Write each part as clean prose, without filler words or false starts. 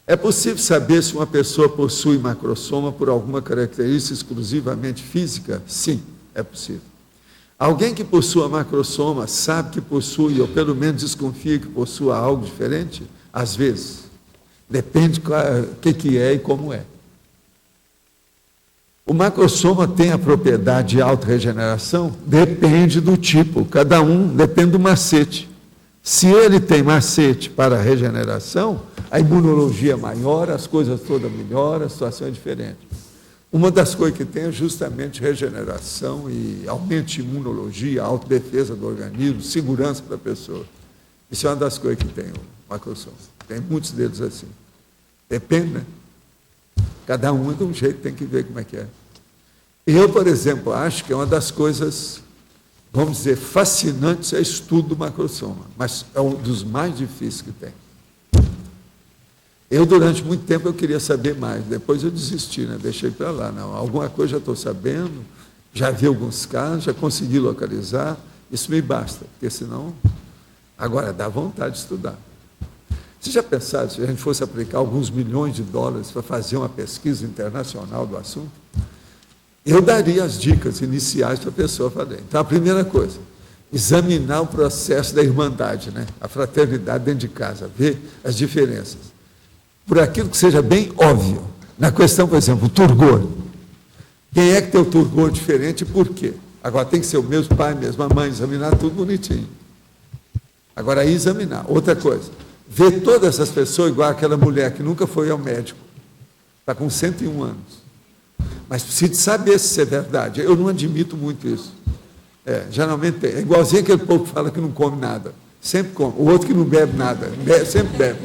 É possível saber se uma pessoa possui macrossoma por alguma característica exclusivamente física? Sim, é possível. Alguém que possua macrossoma sabe que possui, ou pelo menos desconfia que possua algo diferente? Às vezes. Depende do que é e como é. O macrossoma tem a propriedade de autorregeneração? Depende do tipo, cada um depende do macete. Se ele tem macete para a regeneração, a imunologia é maior, as coisas todas melhoram, a situação é diferente. Uma das coisas que tem é justamente regeneração e aumento de imunologia, autodefesa do organismo, segurança para a pessoa. Isso é uma das coisas que tem o macrossoma. Tem muitos deles assim. Depende, né? Cada um é de um jeito, tem que ver como é que é. Eu, por exemplo, acho que é uma das coisas, vamos dizer, fascinantes é o estudo do macrossoma, mas é um dos mais difíceis que tem. Eu, durante muito tempo, eu queria saber mais, depois eu desisti, né? Deixei para lá. Não, alguma coisa já estou sabendo, já vi alguns casos, já consegui localizar, isso me basta, porque senão, agora dá vontade de estudar. Você já pensaram, se a gente fosse aplicar alguns milhões de dólares para fazer uma pesquisa internacional do assunto? Eu daria as dicas iniciais para a pessoa fazer. Então, a primeira coisa, examinar o processo da irmandade, né? A fraternidade dentro de casa, ver as diferenças. Por aquilo que seja bem óbvio. Na questão, por exemplo, o turgor. Quem é que tem o turgor diferente e por quê? Agora tem que ser o mesmo pai, mesma mãe, examinar tudo bonitinho. Agora aí examinar. Outra coisa, ver todas essas pessoas igual aquela mulher que nunca foi ao médico. Está com 101 anos. Mas precisa saber se é verdade. Eu não admito muito isso. Geralmente é igualzinho aquele povo que fala que não come nada. Sempre come. O outro que não bebe nada. Sempre bebe.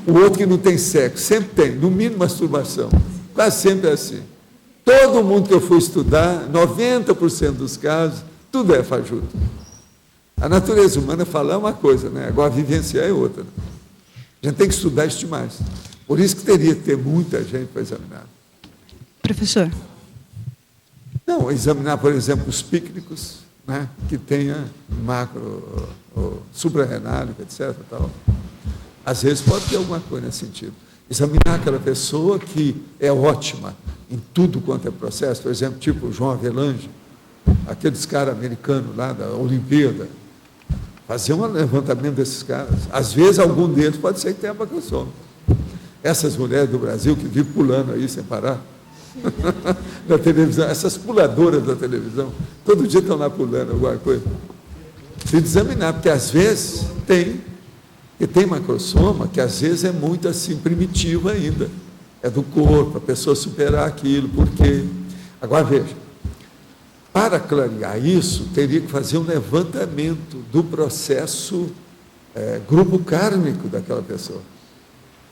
O outro que não tem sexo. Sempre tem. No mínimo masturbação. Quase sempre é assim. Todo mundo que eu fui estudar, 90% dos casos, tudo é fajuto. A natureza humana falar é uma coisa, né? Agora vivenciar é outra. Né? A gente tem que estudar isso demais. Por isso que teria que ter muita gente para examinar. Professor. Não, examinar, por exemplo, os pícnicos, né, que tenha macro, suprarrenálico, etc. Tal. Às vezes pode ter alguma coisa nesse sentido. Examinar aquela pessoa que é ótima em tudo quanto é processo, por exemplo, tipo o João Avelange, aqueles caras americanos lá da Olimpíada, fazer um levantamento desses caras. Às vezes, algum deles pode ser que tenha macrossoma. Essas mulheres do Brasil que vivem pulando aí sem parar, na televisão, essas puladoras da televisão, todo dia estão lá pulando alguma coisa. Precisa examinar, porque às vezes tem macrossoma, que às vezes é muito assim, primitivo ainda. É do corpo, a pessoa superar aquilo, porque... Agora veja, para clarear isso, teria que fazer um levantamento do processo grupo kármico daquela pessoa.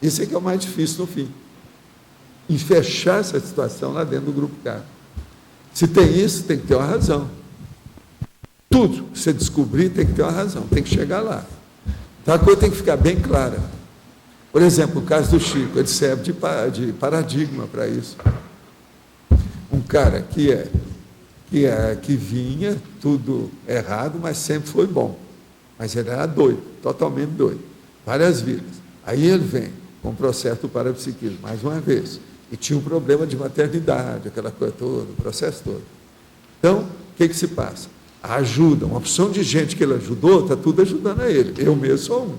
Isso é que é o mais difícil no fim. E fechar essa situação lá dentro do grupo kármico. Se tem isso, tem que ter uma razão. Tudo que você descobrir tem que ter uma razão, tem que chegar lá. Então a coisa tem que ficar bem clara. Por exemplo, o caso do Chico, ele serve de paradigma para isso. Um cara que vinha tudo errado, mas sempre foi bom. Mas ele era doido, totalmente doido. Várias vidas. Aí ele vem com o processo do parapsiquismo, mais uma vez. E tinha um problema de maternidade, aquela coisa toda, o processo todo. Então, o que se passa? A ajuda, uma opção de gente que ele ajudou, está tudo ajudando a ele. Eu mesmo sou um.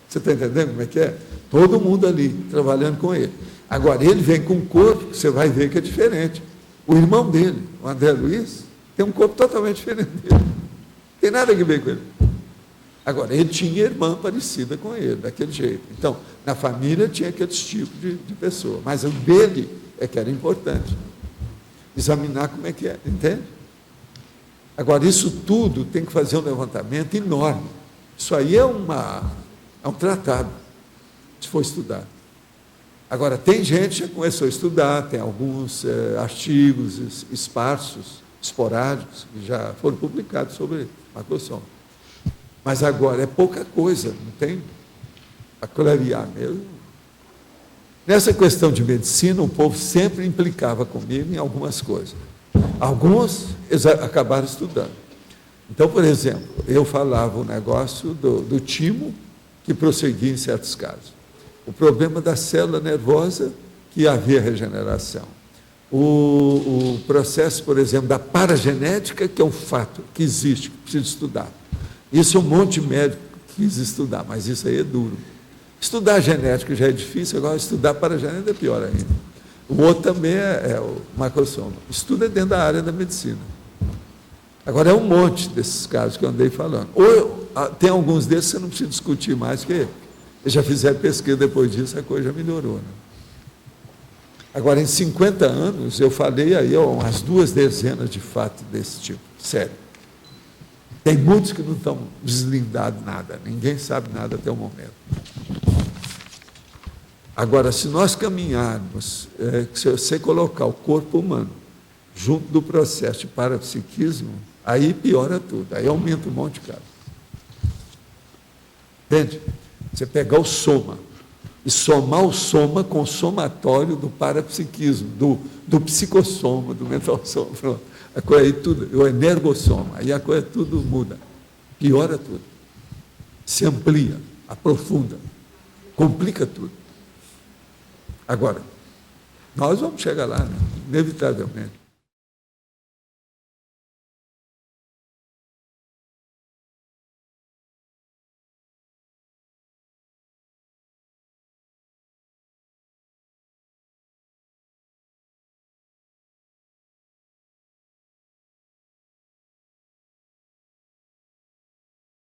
Você está entendendo como é que é? Todo mundo ali, trabalhando com ele. Agora, ele vem com um corpo, que você vai ver que é diferente. O irmão dele, o André Luiz, tem um corpo totalmente diferente dele. Não tem nada a ver com ele. Agora, ele tinha irmã parecida com ele, daquele jeito. Então, na família tinha aquele tipo de pessoa, mas o dele é que era importante. Examinar como é que é, entende? Agora, isso tudo tem que fazer um levantamento enorme. Isso aí é um tratado, se for estudar. Agora, tem gente que já começou a estudar, tem alguns artigos esparsos, esporádicos, que já foram publicados sobre macrossoma. Mas agora é pouca coisa, não tem a clarear mesmo. Nessa questão de medicina, o povo sempre implicava comigo em algumas coisas. Alguns eles acabaram estudando. Então, por exemplo, eu falava o negócio do timo que prosseguia em certos casos. O problema da célula nervosa, que havia regeneração. O processo, por exemplo, da paragenética, que é um fato que existe, que precisa estudar. Isso um monte de médico quis estudar, mas isso aí é duro. Estudar a genética já é difícil, agora estudar paragenética é pior ainda. O outro também é o macrosoma. Estuda dentro da área da medicina. Agora é um monte desses casos que eu andei falando. Ou tem alguns desses que você não precisa discutir mais, porque eles já fizeram pesquisa depois disso, a coisa já melhorou. Né? Agora, em 50 anos, eu falei aí umas 2 dezenas de fatos desse tipo, sério. Tem muitos que não estão deslindados nada, ninguém sabe nada até o momento. Agora, se nós caminharmos, se você colocar o corpo humano junto do processo de parapsiquismo, aí piora tudo, aí aumenta um monte de casos. Entende? Você pegar o soma e somar o soma com o somatório do parapsiquismo, do psicossoma, do mental soma, pronto. A coisa aí tudo, o energossoma, aí a coisa tudo muda, piora tudo, se amplia, aprofunda, complica tudo. Agora, nós vamos chegar lá, né? Inevitavelmente.